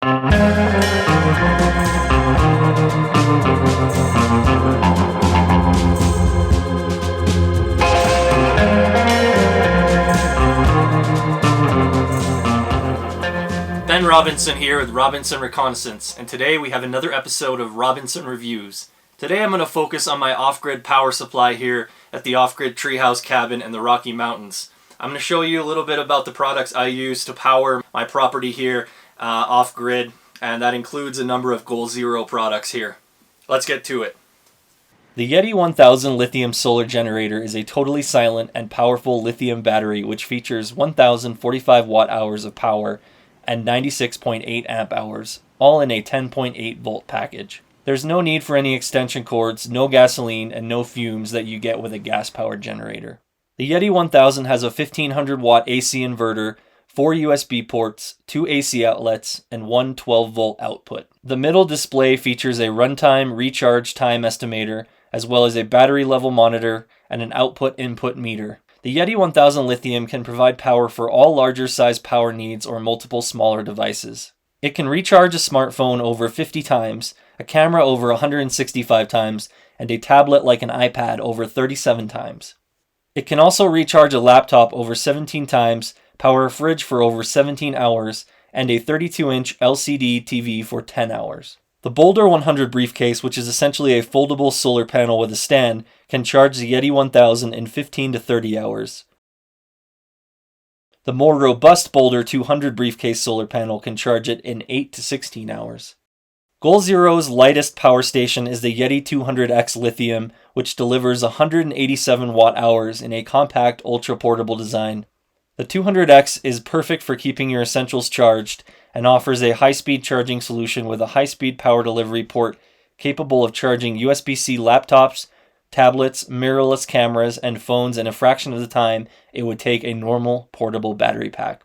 Ben Robinson here with Robinson Reconnaissance, and today we have another episode of Robinson Reviews. Today I'm going to focus on my off-grid power supply here at the off-grid treehouse cabin in the Rocky Mountains. I'm going to show you a little bit about the products I use to power my property here off-grid, and that includes a number of Goal Zero products here. Let's get to it. The Yeti 1000 lithium solar generator is a totally silent and powerful lithium battery which features 1045 watt-hours of power and 96.8 amp hours, all in a 10.8 volt package. There's no need for any extension cords, no gasoline, and no fumes that you get with a gas-powered generator. The Yeti 1000 has a 1500 watt AC inverter, 4 USB ports, 2 AC outlets, and one 12 volt output. The middle display features a runtime recharge time estimator, as well as a battery level monitor and an output-input meter. The Yeti 1000 Lithium can provide power for all larger size power needs or multiple smaller devices. It can recharge a smartphone over 50 times, a camera over 165 times, and a tablet like an iPad over 37 times. It can also recharge a laptop over 17 times, power a fridge for over 17 hours, and a 32-inch LCD TV for 10 hours. The BOULDER 100 briefcase, which is essentially a foldable solar panel with a stand, can charge the Yeti 1000 in 15 to 30 hours. The more robust BOULDER 200 briefcase solar panel can charge it in 8 to 16 hours. Goal Zero's lightest power station is the Yeti 200X Lithium, which delivers 187 watt-hours in a compact, ultra-portable design. The 200X is perfect for keeping your essentials charged and offers a high-speed charging solution with a high-speed power delivery port capable of charging USB-C laptops, tablets, mirrorless cameras, and phones in a fraction of the time it would take a normal portable battery pack.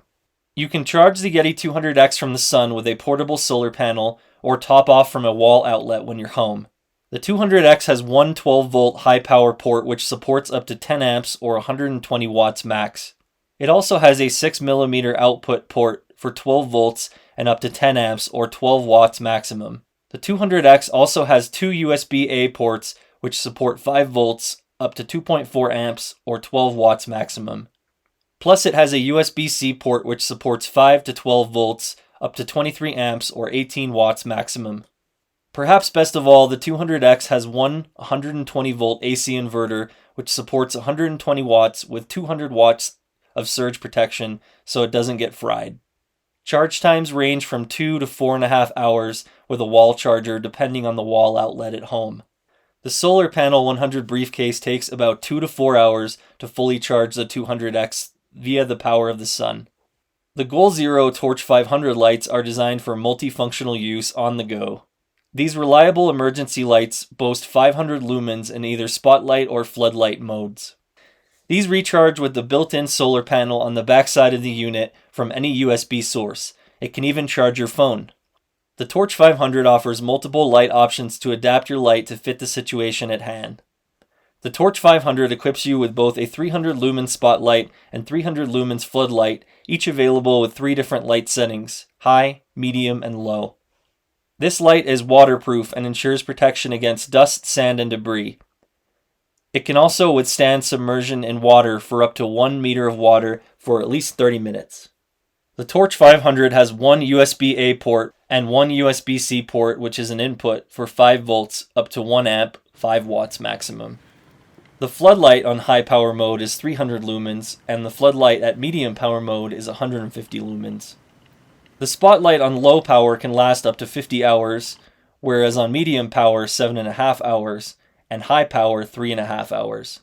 You can charge the Yeti 200X from the sun with a portable solar panel or top off from a wall outlet when you're home. The 200X has one 12-volt high-power port which supports up to 10 amps or 120 watts max. It also has a 6mm output port for 12 volts and up to 10 amps or 12 watts maximum. The 200X also has two USB-A ports which support 5 volts up to 2.4 amps or 12 watts maximum. Plus it has a USB-C port which supports 5 to 12 volts up to 23 amps or 18 watts maximum. Perhaps best of all, the 200X has one 120 volt AC inverter which supports 120 watts with 200 watts of surge protection so it doesn't get fried. Charge times range from 2 to 4.5 hours with a wall charger depending on the wall outlet at home. The solar panel 100 briefcase takes about 2 to 4 hours to fully charge the 200X via the power of the sun. The Goal Zero Torch 500 lights are designed for multifunctional use on the go. These reliable emergency lights boast 500 lumens in either spotlight or floodlight modes. These recharge with the built-in solar panel on the backside of the unit from any USB source. It can even charge your phone. The Torch 500 offers multiple light options to adapt your light to fit the situation at hand. The Torch 500 equips you with both a 300 lumen spotlight and 300 lumens floodlight, each available with 3 different light settings: high, medium, and low. This light is waterproof and ensures protection against dust, sand, and debris. It can also withstand submersion in water for up to 1 meter of water for at least 30 minutes. The Torch 500 has one USB-A port and one USB-C port, which is an input for 5 volts up to 1 amp, 5 watts maximum. The floodlight on high power mode is 300 lumens, and the floodlight at medium power mode is 150 lumens. The spotlight on low power can last up to 50 hours, whereas on medium power 7.5 hours, and high power 3.5 hours.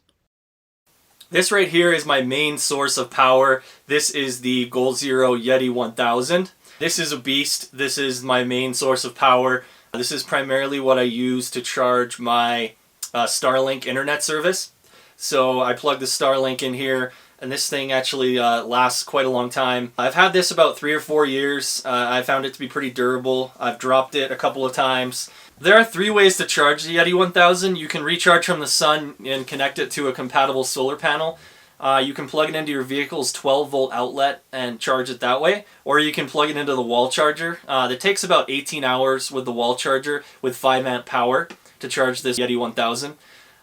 This right here is my main source of power. This is the Goal Zero Yeti 1000. This is a beast. This is my main source of power. This is primarily what I use to charge my Starlink internet service. So I plug the Starlink in here, and this thing actually lasts quite a long time. I've had this about 3 or 4 years. I found it to be pretty durable. I've dropped it a couple of times. There are 3 ways to charge the Yeti 1000. You can recharge from the sun and connect it to a compatible solar panel. You can plug it into your vehicle's 12-volt outlet and charge it that way, or you can plug it into the wall charger. It takes about 18 hours with the wall charger with 5 amp power to charge this Yeti 1000.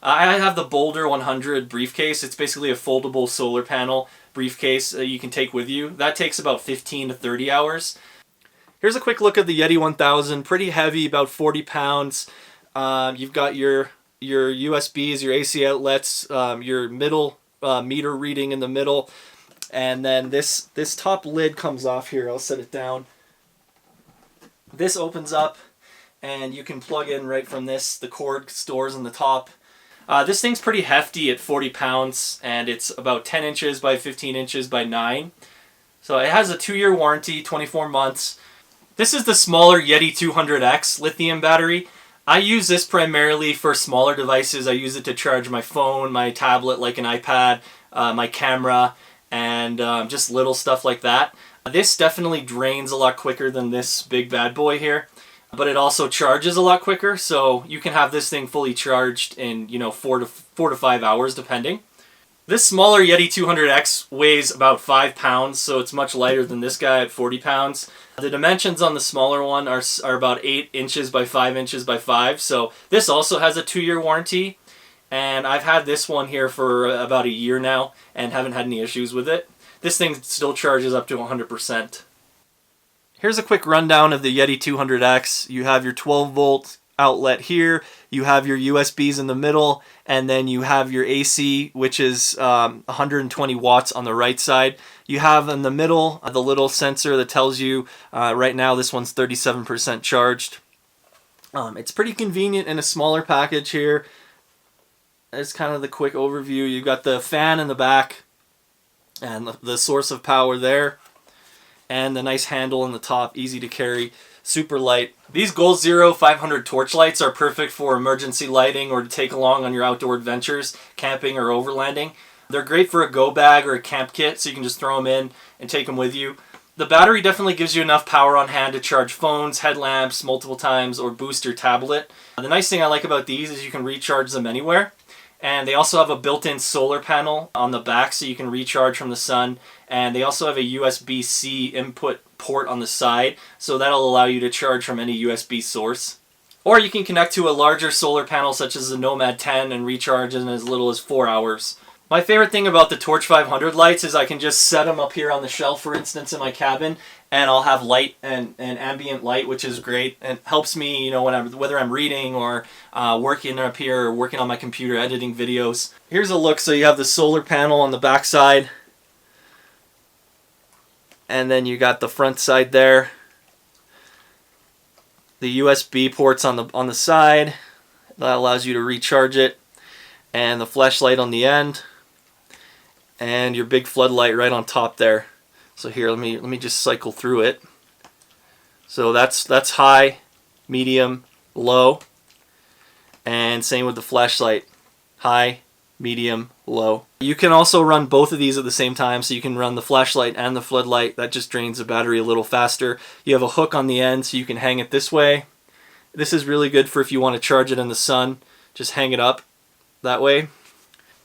I have the BOULDER 100 briefcase. It's basically a foldable solar panel briefcase you can take with you. That takes about 15 to 30 hours. Here's a quick look at the Yeti 1000. Pretty heavy, about 40 pounds. You've got your USBs, your AC outlets, your middle meter reading in the middle, and then this top lid comes off here. I'll set it down. This opens up and you can plug in right from this. The cord stores in the top. This thing's pretty hefty at 40 pounds, and it's about 10 inches by 15 inches by 9. So it has a 2-year warranty, 24 months. This is the smaller Yeti 200X lithium battery. I use this primarily for smaller devices. I use it to charge my phone, my tablet like an iPad, my camera, and just little stuff like that. This definitely drains a lot quicker than this big bad boy here, but it also charges a lot quicker, so you can have this thing fully charged in 4 to 5 hours depending. This smaller Yeti 200X weighs about 5 pounds, so it's much lighter than this guy at 40 pounds. The dimensions on the smaller one are about 8 inches by 5 inches by 5, so this also has a 2-year warranty, and I've had this one here for about a year now and haven't had any issues with it. This thing still charges up to 100%. Here's a quick rundown of the Yeti 200X. You have your 12-volt outlet here, you have your USBs in the middle, and then you have your AC, which is 120 watts on the right side. You have in the middle the little sensor that tells you right now this one's 37% charged. It's pretty convenient in a smaller package here. It's kind of the quick overview. You've got the fan in the back and the source of power there, and the nice handle in the top, easy to carry, super light. These Goal Zero 500 torch lights are perfect for emergency lighting or to take along on your outdoor adventures, camping or overlanding. They're great for a go bag or a camp kit, so you can just throw them in and take them with you. The battery definitely gives you enough power on hand to charge phones, headlamps multiple times, or boost your tablet. The nice thing I like about these is you can recharge them anywhere. And they also have a built-in solar panel on the back so you can recharge from the sun. And they also have a USB-C input port on the side, so that'll allow you to charge from any USB source. Or you can connect to a larger solar panel such as the Nomad 10 and recharge in as little as 4 hours. My favorite thing about the Torch 500 lights is I can just set them up here on the shelf, for instance, in my cabin, and I'll have light and ambient light, which is great. It helps me, whether I'm reading or working up here or working on my computer editing videos. Here's a look. So you have the solar panel on the back side, and then you got the front side there. The USB ports on the side that allows you to recharge it, and the flashlight on the end, and your big floodlight right on top there. So here, let me just cycle through it. So that's high, medium, low, and same with the flashlight, high, medium, low. You can also run both of these at the same time, so you can run the flashlight and the floodlight. That just drains the battery a little faster. You have a hook on the end, so you can hang it this way. This is really good for if you want to charge it in the sun. Just hang it up that way.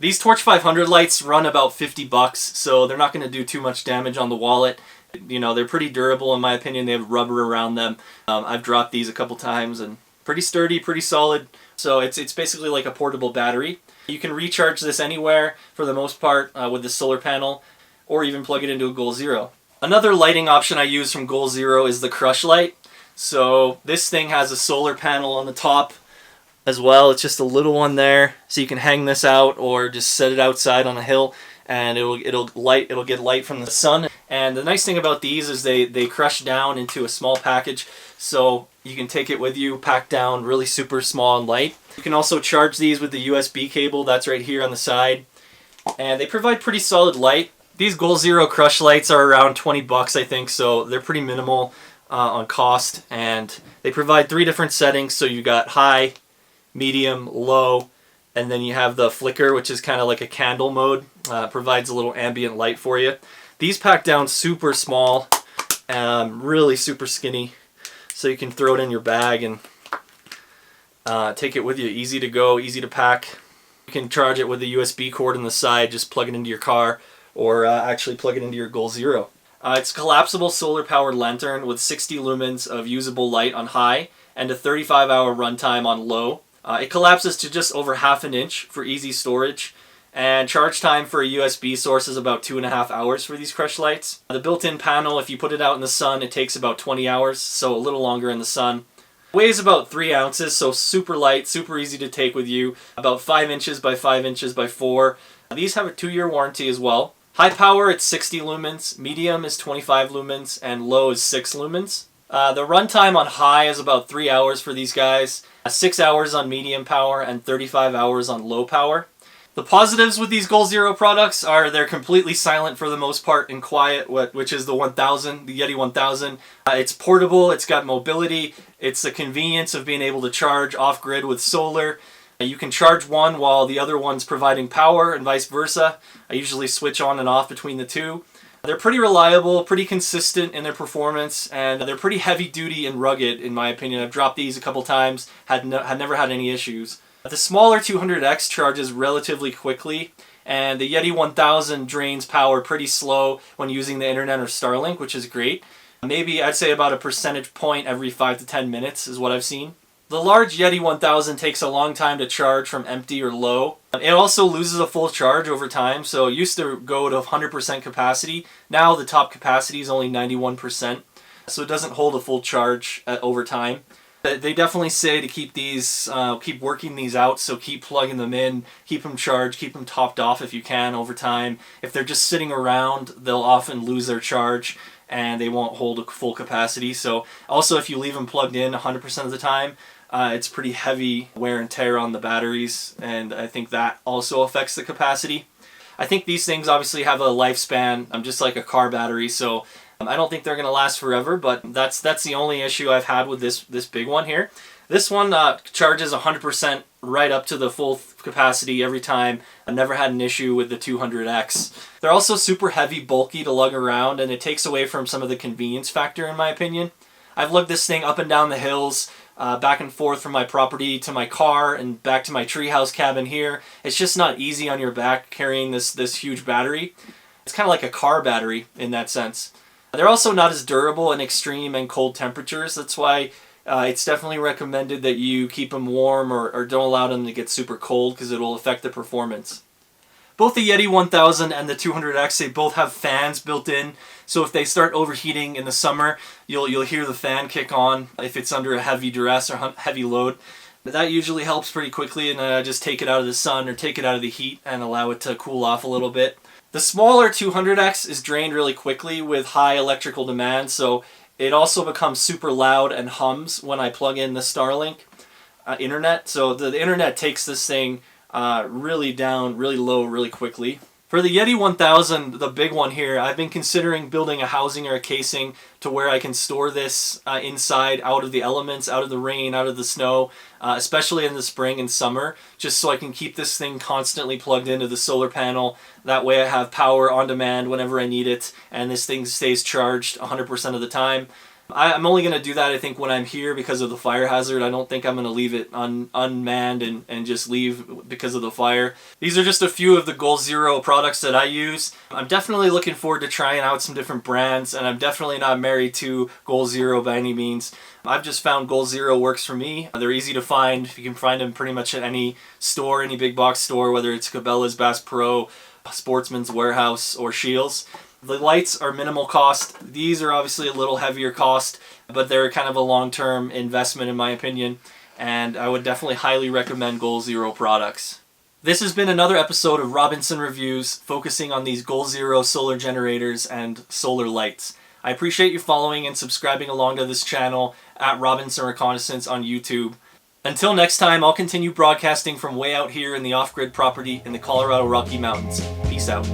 These Torch 500 lights run about $50, so they're not going to do too much damage on the wallet. They're pretty durable in my opinion. They have rubber around them. I've dropped these a couple times, and pretty sturdy, pretty solid. So it's basically like a portable battery. You can recharge this anywhere for the most part with the solar panel, or even plug it into a Goal Zero. Another lighting option I use from Goal Zero is the Crush light. So this thing has a solar panel on the top as well. It's just a little one there, so you can hang this out or just set it outside on a hill, and it'll get light from the sun. And the nice thing about these is they crush down into a small package, so you can take it with you, packed down, really super small and light. You can also charge these with the USB cable that's right here on the side, and they provide pretty solid light. These Goal Zero Crush lights are around $20 I think, so they're pretty minimal on cost, and they provide 3 different settings. So you got high, medium, low, and then you have the flicker, which is kind of like a candle mode. Provides a little ambient light for you. These pack down super small, really super skinny, so you can throw it in your bag and take it with you. Easy to go, easy to pack. You can charge it with a USB cord on the side, just plug it into your car, or actually plug it into your Goal Zero. It's a collapsible solar-powered lantern with 60 lumens of usable light on high and a 35-hour runtime on low. It collapses to just over ½ an inch for easy storage, and charge time for a USB source is about 2.5 hours for these crush lights. The built-in panel, if you put it out in the sun, it takes about 20 hours, so a little longer in the sun. Weighs about 3 ounces, so super light, super easy to take with you. About 5 inches by 5 inches by 4. These have a 2-year warranty as well. High power, it's 60 lumens, medium is 25 lumens, and low is 6 lumens. The runtime on high is about 3 hours for these guys, 6 hours on medium power, and 35 hours on low power. The positives with these Goal Zero products are they're completely silent for the most part and quiet, which is the 1000, the Yeti 1000. It's portable, it's got mobility, it's the convenience of being able to charge off-grid with solar. You can charge one while the other one's providing power and vice versa. I usually switch on and off between the two. They're pretty reliable, pretty consistent in their performance, and they're pretty heavy duty and rugged in my opinion. I've dropped these a couple times, had never had any issues. The smaller 200X charges relatively quickly, and the Yeti 1000 drains power pretty slow when using the internet or Starlink, which is great. Maybe I'd say about a percentage point every 5 to 10 minutes is what I've seen. The large Yeti 1000 takes a long time to charge from empty or low. It also loses a full charge over time, so it used to go to 100% capacity. Now the top capacity is only 91%, so it doesn't hold a full charge over time. They definitely say to keep these, keep working these out, so keep plugging them in, keep them charged, keep them topped off if you can over time. If they're just sitting around, they'll often lose their charge and they won't hold a full capacity. So also if you leave them plugged in 100% of the time, it's pretty heavy wear and tear on the batteries, and I think that also affects the capacity. I think these things obviously have a lifespan, just like a car battery, so I don't think they're going to last forever, but that's the only issue I've had with this big one here. This one charges 100% right up to the full capacity every time. I've never had an issue with the 200X. They're also super heavy, bulky to lug around, and it takes away from some of the convenience factor in my opinion. I've lugged this thing up and down the hills, back and forth from my property to my car and back to my treehouse cabin here. It's just not easy on your back carrying this huge battery. It's kind of like a car battery in that sense. They're also not as durable in extreme and cold temperatures. That's why it's definitely recommended that you keep them warm or don't allow them to get super cold because it will affect the performance. Both the Yeti 1000 and the 200X, they both have fans built in, so if they start overheating in the summer, you'll hear the fan kick on if it's under a heavy duress or heavy load. But that usually helps pretty quickly, and I just take it out of the sun or take it out of the heat and allow it to cool off a little bit. The smaller 200X is drained really quickly with high electrical demand, so it also becomes super loud and hums when I plug in the Starlink internet. So the internet takes this thing really down, really low, really quickly. For the Yeti 1000, the big one here, I've been considering building a housing or a casing to where I can store this inside, out of the elements, out of the rain, out of the snow, especially in the spring and summer, just so I can keep this thing constantly plugged into the solar panel. That way I have power on demand whenever I need it, and this thing stays charged 100% of the time. I'm only going to do that, I think, when I'm here because of the fire hazard. I don't think I'm going to leave it unmanned and just leave because of the fire. These are just a few of the Goal Zero products that I use. I'm definitely looking forward to trying out some different brands, and I'm definitely not married to Goal Zero by any means. I've just found Goal Zero works for me. They're easy to find. You can find them pretty much at any store, any big box store, whether it's Cabela's, Bass Pro, Sportsman's Warehouse, or Shields. The lights are minimal cost. These are obviously a little heavier cost, but they're kind of a long-term investment in my opinion, and I would definitely highly recommend Goal Zero products. This has been another episode of Robinson Reviews, focusing on these Goal Zero solar generators and solar lights. I appreciate you following and subscribing along to this channel at Robinson Reconnaissance on YouTube. Until next time, I'll continue broadcasting from way out here in the off-grid property in the Colorado Rocky Mountains. Peace out.